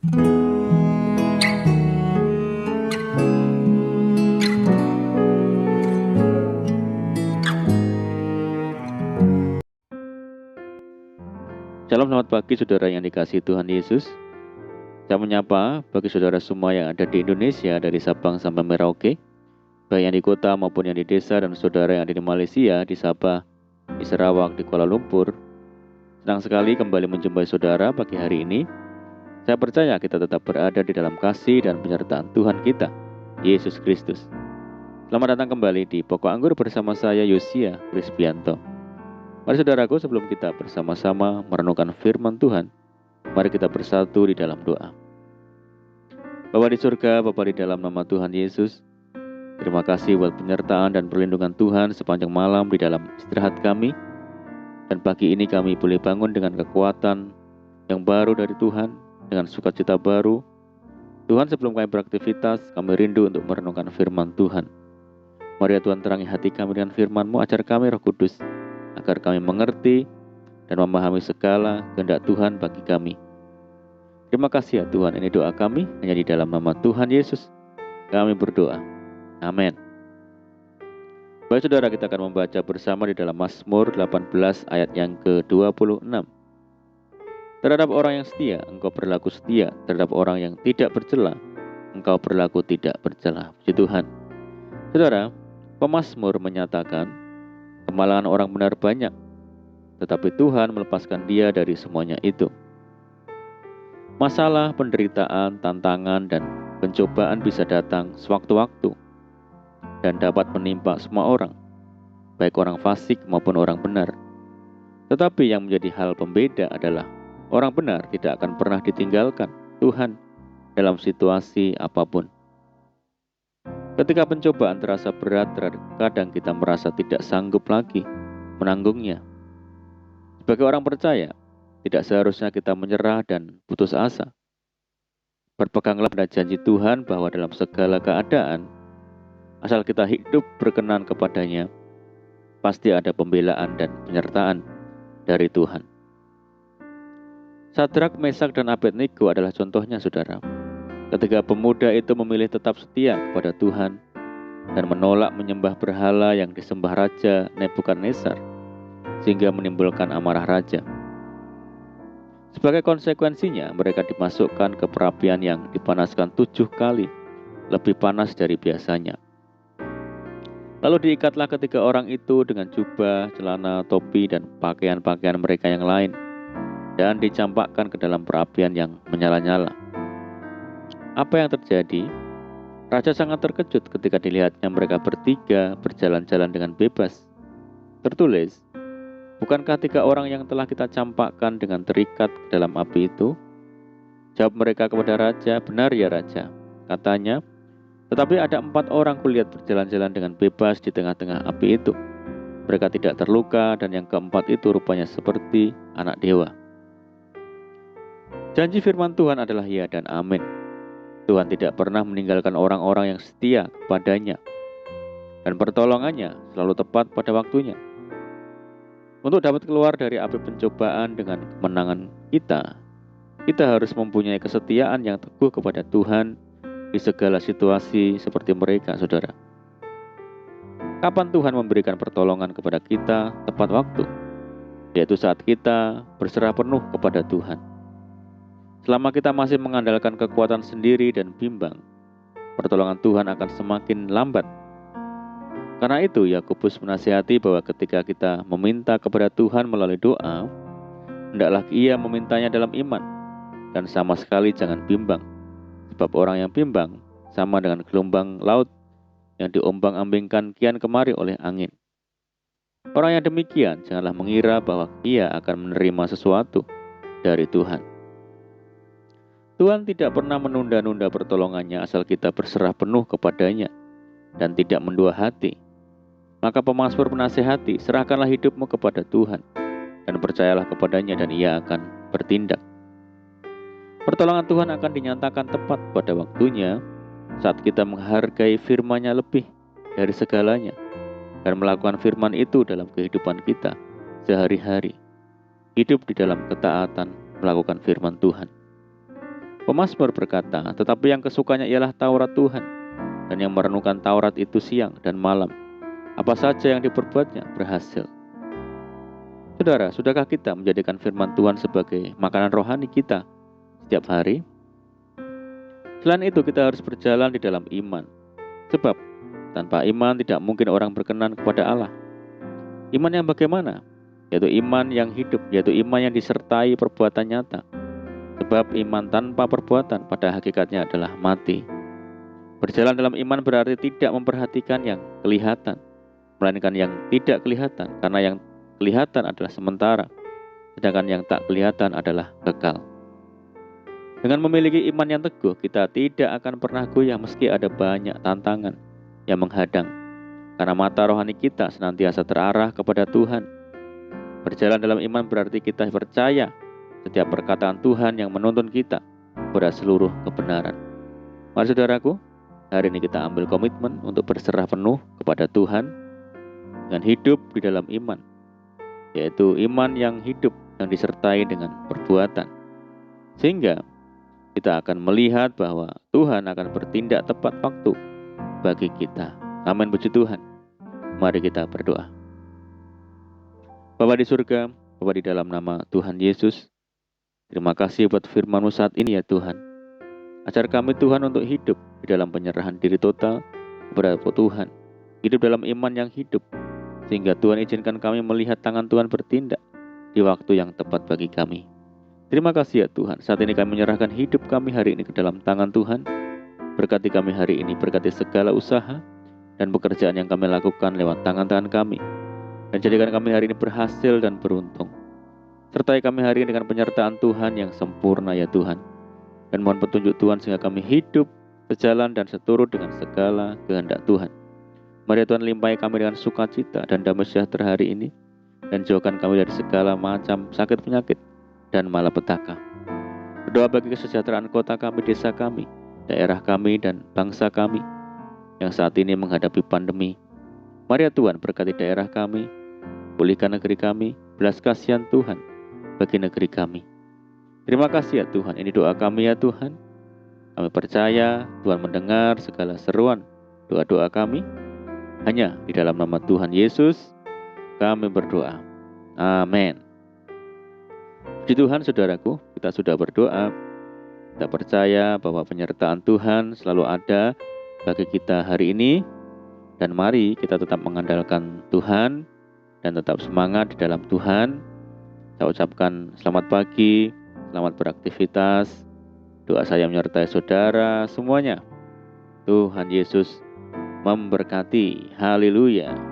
Shalom, selamat pagi saudara yang dikasihi Tuhan Yesus. Saya menyapa bagi saudara semua yang ada di Indonesia dari Sabang sampai Merauke, baik yang di kota maupun yang di desa, dan saudara yang ada di Malaysia, di Sabah, di Sarawak, di Kuala Lumpur. Senang sekali kembali menjumpai saudara pagi hari ini. Saya percaya kita tetap berada di dalam kasih dan penyertaan Tuhan kita, Yesus Kristus. Selamat datang kembali di Pokok Anggur bersama saya, Yosia Prisbianto. Mari saudaraku, sebelum kita bersama-sama merenungkan firman Tuhan, mari kita bersatu di dalam doa. Bapa di surga, Bapa di dalam nama Tuhan Yesus, terima kasih buat penyertaan dan perlindungan Tuhan sepanjang malam di dalam istirahat kami. Dan pagi ini kami boleh bangun dengan kekuatan yang baru dari Tuhan, dengan sukacita baru. Tuhan, sebelum kami beraktivitas, kami rindu untuk merenungkan firman Tuhan. Mari ya Tuhan, terangi hati kami dengan firman-Mu, ajar kami Roh Kudus, agar kami mengerti dan memahami segala kehendak Tuhan bagi kami. Terima kasih ya Tuhan, ini doa kami hanya di dalam nama Tuhan Yesus kami berdoa. Amin. Baik saudara, kita akan membaca bersama di dalam Mazmur 18 ayat yang ke-26. Terhadap orang yang setia, engkau berlaku setia. Terhadap orang yang tidak bercela, engkau berlaku tidak bercela. Puji Tuhan. Saudara, pemazmur menyatakan kemalangan orang benar banyak, tetapi Tuhan melepaskan dia dari semuanya itu. Masalah, penderitaan, tantangan, dan pencobaan bisa datang sewaktu-waktu dan dapat menimpa semua orang, baik orang fasik maupun orang benar. Tetapi yang menjadi hal pembeda adalah orang benar tidak akan pernah ditinggalkan Tuhan dalam situasi apapun. Ketika pencobaan terasa berat, kadang kita merasa tidak sanggup lagi menanggungnya. Sebagai orang percaya, tidak seharusnya kita menyerah dan putus asa. Berpeganglah pada janji Tuhan bahwa dalam segala keadaan, asal kita hidup berkenan kepadanya, pasti ada pembelaan dan penyertaan dari Tuhan. Sadrak, Mesak, dan Abednego adalah contohnya, saudara. Ketika pemuda itu memilih tetap setia kepada Tuhan dan menolak menyembah berhala yang disembah Raja Nebukadnezar, sehingga menimbulkan amarah raja. Sebagai konsekuensinya, mereka dimasukkan ke perapian yang dipanaskan 7 kali lebih panas dari biasanya. Lalu diikatlah ketiga orang itu dengan jubah, celana, topi, dan pakaian-pakaian mereka yang lain, dan dicampakkan ke dalam perapian yang menyala-nyala. Apa yang terjadi? Raja sangat terkejut ketika dilihatnya mereka bertiga berjalan-jalan dengan bebas. Tertulis, bukankah 3 orang yang telah kita campakkan dengan terikat ke dalam api itu? Jawab mereka kepada raja, benar ya raja, katanya. Tetapi ada 4 orang kulihat berjalan-jalan dengan bebas di tengah-tengah api itu. Mereka tidak terluka, dan yang keempat itu rupanya seperti anak dewa. Janji firman Tuhan adalah ya dan amin. Tuhan tidak pernah meninggalkan orang-orang yang setia kepadanya, dan pertolongannya selalu tepat pada waktunya. Untuk dapat keluar dari api pencobaan dengan kemenangan kita harus mempunyai kesetiaan yang teguh kepada Tuhan di segala situasi seperti mereka, saudara. Kapan Tuhan memberikan pertolongan kepada kita tepat waktu? Yaitu saat kita berserah penuh kepada Tuhan. Selama kita masih mengandalkan kekuatan sendiri dan bimbang, pertolongan Tuhan akan semakin lambat. Karena itu, Yakobus menasihati bahwa ketika kita meminta kepada Tuhan melalui doa, hendaklah ia memintanya dalam iman, dan sama sekali jangan bimbang. Sebab orang yang bimbang sama dengan gelombang laut yang diombang-ambingkan kian kemari oleh angin. Orang yang demikian janganlah mengira bahwa ia akan menerima sesuatu dari Tuhan. Tuhan tidak pernah menunda-nunda pertolongannya asal kita berserah penuh kepadanya dan tidak mendua hati. Maka pemazmur menasihati, serahkanlah hidupmu kepada Tuhan dan percayalah kepadanya dan ia akan bertindak. Pertolongan Tuhan akan dinyatakan tepat pada waktunya saat kita menghargai firman-Nya lebih dari segalanya dan melakukan firman itu dalam kehidupan kita sehari-hari. Hidup di dalam ketaatan melakukan firman Tuhan. Pemazmur berkata, tetapi yang kesukanya ialah Taurat Tuhan, dan yang merenungkan Taurat itu siang dan malam. Apa saja yang diperbuatnya berhasil. Saudara, sudahkah kita menjadikan firman Tuhan sebagai makanan rohani kita setiap hari? Selain itu, kita harus berjalan di dalam iman. Sebab, tanpa iman tidak mungkin orang berkenan kepada Allah. Iman yang bagaimana? Yaitu iman yang hidup, yaitu iman yang disertai perbuatan nyata. Sebab iman tanpa perbuatan pada hakikatnya adalah mati. Berjalan dalam iman berarti tidak memperhatikan yang kelihatan, melainkan yang tidak kelihatan, karena yang kelihatan adalah sementara, sedangkan yang tak kelihatan adalah kekal. Dengan memiliki iman yang teguh, kita tidak akan pernah goyah meski ada banyak tantangan yang menghadang, karena mata rohani kita senantiasa terarah kepada Tuhan. Berjalan dalam iman berarti kita percaya setiap perkataan Tuhan yang menuntun kita pada seluruh kebenaran. Mari saudaraku, hari ini kita ambil komitmen untuk berserah penuh kepada Tuhan dengan hidup di dalam iman, yaitu iman yang hidup yang disertai dengan perbuatan. Sehingga kita akan melihat bahwa Tuhan akan bertindak tepat waktu bagi kita. Amin, puji Tuhan. Mari kita berdoa. Bapa di surga, Bapa di dalam nama Tuhan Yesus, terima kasih buat firman-Mu saat ini ya Tuhan. Ajar kami Tuhan untuk hidup di dalam penyerahan diri total kepada Tuhan. Hidup dalam iman yang hidup, sehingga Tuhan izinkan kami melihat tangan Tuhan bertindak di waktu yang tepat bagi kami. Terima kasih ya Tuhan, saat ini kami menyerahkan hidup kami hari ini ke dalam tangan Tuhan. Berkati kami hari ini, berkati segala usaha dan pekerjaan yang kami lakukan lewat tangan-tangan kami. Dan jadikan kami hari ini berhasil dan beruntung. Sertai kami hari ini dengan penyertaan Tuhan yang sempurna ya Tuhan. Dan mohon petunjuk Tuhan sehingga kami hidup sejalan dan seturut dengan segala kehendak Tuhan. Mari Tuhan limpahi kami dengan sukacita dan damai sejahtera hari ini. Dan jauhkan kami dari segala macam sakit penyakit dan malapetaka. Berdoa bagi kesejahteraan kota kami, desa kami, daerah kami, dan bangsa kami yang saat ini menghadapi pandemi. Mari ya Tuhan berkati daerah kami, pulihkan negeri kami, belas kasihan Tuhan bagi negeri kami. Terima kasih ya Tuhan, ini doa kami ya Tuhan. Kami percaya Tuhan mendengar segala seruan doa-doa kami. Hanya di dalam nama Tuhan Yesus kami berdoa. Amin. Puji Tuhan saudaraku, kita sudah berdoa. Kita percaya bahwa penyertaan Tuhan selalu ada bagi kita hari ini. Dan mari kita tetap mengandalkan Tuhan dan tetap semangat di dalam Tuhan. Saya ucapkan selamat pagi, selamat beraktivitas. Doa saya menyertai saudara semuanya. Tuhan Yesus memberkati. Haleluya.